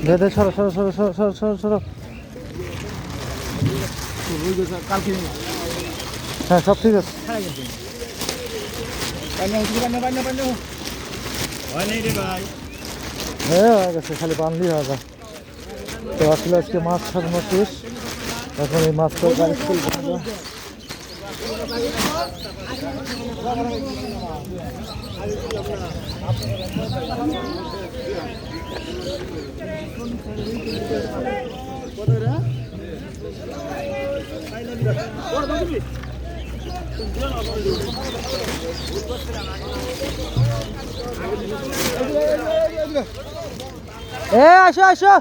দে সরো সরো সরো সরো সরো সরো সরো। হ্যাঁ সব ঠিক আছে। হ্যাঁ হয়ে গেছে, খালি বানলি হয়ে যায়। তো আসলে আজকে মাছ ছাড়ানো শেষ, এখন এই মাছটা গাড়ি খুলবো। এ আসো আসো,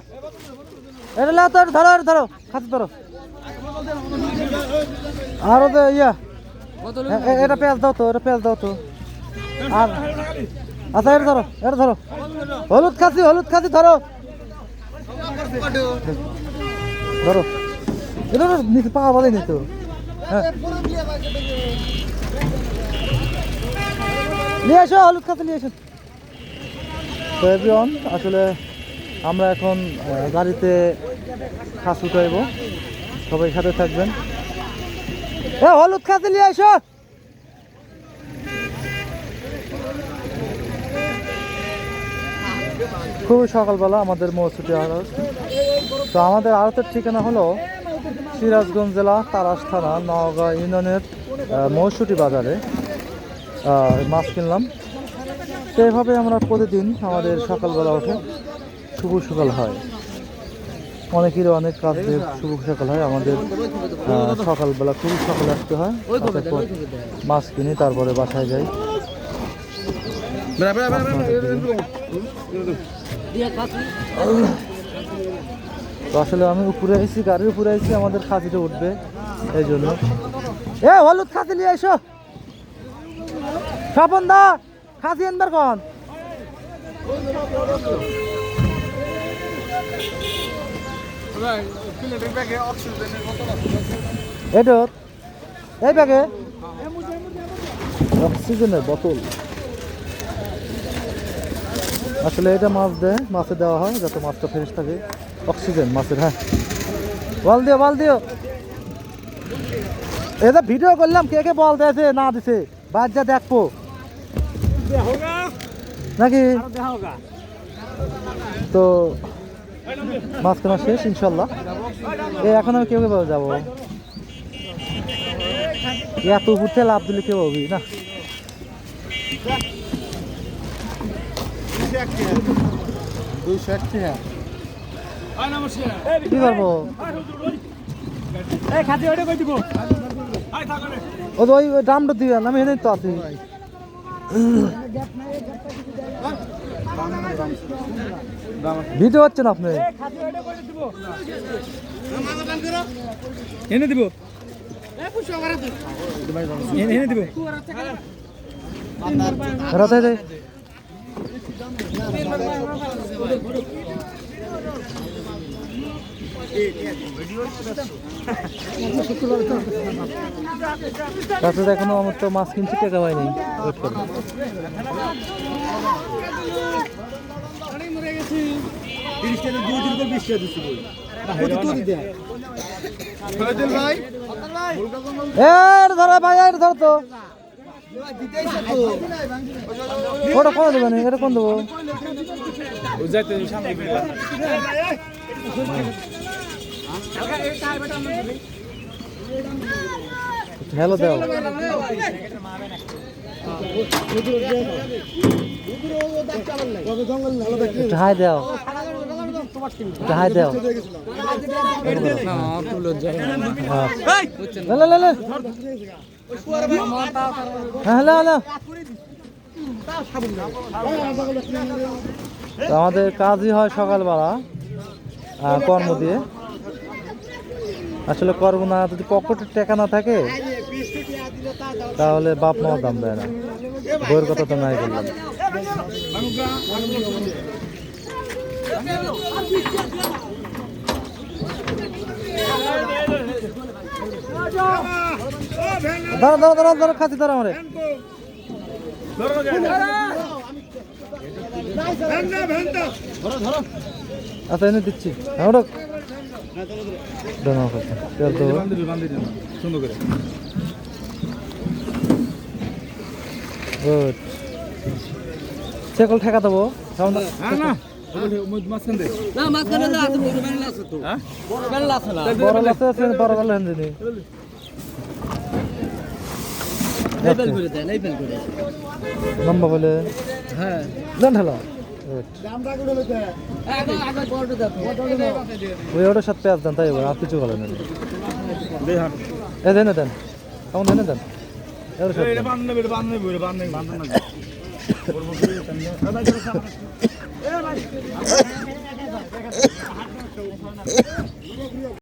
এটা লাও তো, ধরো ধরো খাতে ধরো। আরো তো ইয়া এটা পেঁয়াজ দাও তো, এটা পেঁয়াজ দাও তো। আর আচ্ছা এটা ধরো, এটা ধরো। হলুদ খাসি ধরো ধরো। এটা নিচে পাওয়া বলে নি তো। হ্যাঁ নিয়ে এসো, হলুদ খাসি নিয়ে এসো। তো এভরিওয়ান, আসলে আমরা এখন গাড়িতে খাস উঠাইব, সবাই সাথে থাকবেন। হলুদ খাসি নিয়ে এসো। খুবই সকালবেলা আমাদের মৌসুটি আড়ত। তো আমাদের আড়তের ঠিকানা হলো সিরাজগঞ্জ জেলা তারাস থানা নওগাঁ ইউনিয়নের মৌসুটি বাজারে। মাছ কিনলাম। তো এভাবে আমরা প্রতিদিন আমাদের সকালবেলা উঠে শুভ সকাল হয়। অনেকেরই অনেক কাজ দিয়ে শুভ সকাল হয়। আমাদের সকালবেলা খুবই সকালে আসতে হয়, তারপর মাছ কিনি, তারপরে বাসায় যাই। তো আসলে আমি উপরে আইছি, গাড়ির উপরে আইছি, আমাদের খাসিটা উঠবে এই জন্য। হলুদ খাসি নিয়ে এসো। স্বপন দা খাসি আনবার কন। এটা এই ব্যাগে অক্সিজেনের বোতল। আসলে এটা মাছ দেয়, মাছে দেওয়া হয় যাতে মাছটা ফ্রেশ থাকে। অক্সিজেন মাছের। হ্যাঁ বল দিও। এটা ভিডিও করলাম, কে কে বল দিয়েছে না দিছে বাদ যা দেখবো নাকি। তো মাছ কেনা শেষ ইনশাল্লাহ। এখন আমি কেউ যাবো, এত উঠতে লাভ দিলে কেউ হবি না। কি করবো ওই দামটা দিবে, আমি এনে তো আছি। ভিডিও হচ্ছে না আপনি এনে দিব, এনে দিব। তারপরে এখনো আমার তো মাছ কিনছি, টাকা হয়নি। ওয়েট করো। ধরো ভাই, ধরো তো। ওটা কোন দেবেন, এটা কোন দেবো? হ্যালো দাও, হাই দাও, হাই দাও। Hello hello. আমাদের কাজই হয় সকালবেলা কর্ম দিয়ে। আসলে কর্ম না, যদি পকেটের টাকা না থাকে তাহলে বাপ মাও দাম দেয় না। বইয়ের কথা তো নাই বললাম। ধরো ধরো ধরো ধরো, খাচ্ছি ধরো আমারে। ধরো ধরো আচ্ছা এনে দিচ্ছি হ্যাঁ ওটা সুন্দর করে গুড চেকল ঠেকা দেবো না মাঝখান দে না মাঝখানে না আছে বড় বেলা আছে তো হ্যাঁ বড় বেলা আছে না বড় লাসে আছে বড় বেলা হেন দিনি লেবেল করে দেন লেবেল করে লম্বা বলে হ্যাঁ জান ঢালা গুড আগে আগে বড়টা দেখো ওই ওটার সাথে পেঁয়াজ দেন তাই আর কিছু বলেন না দে হাট এ দেন দেন কেমন দেন দেন এর সাথে এটা বান্ধব না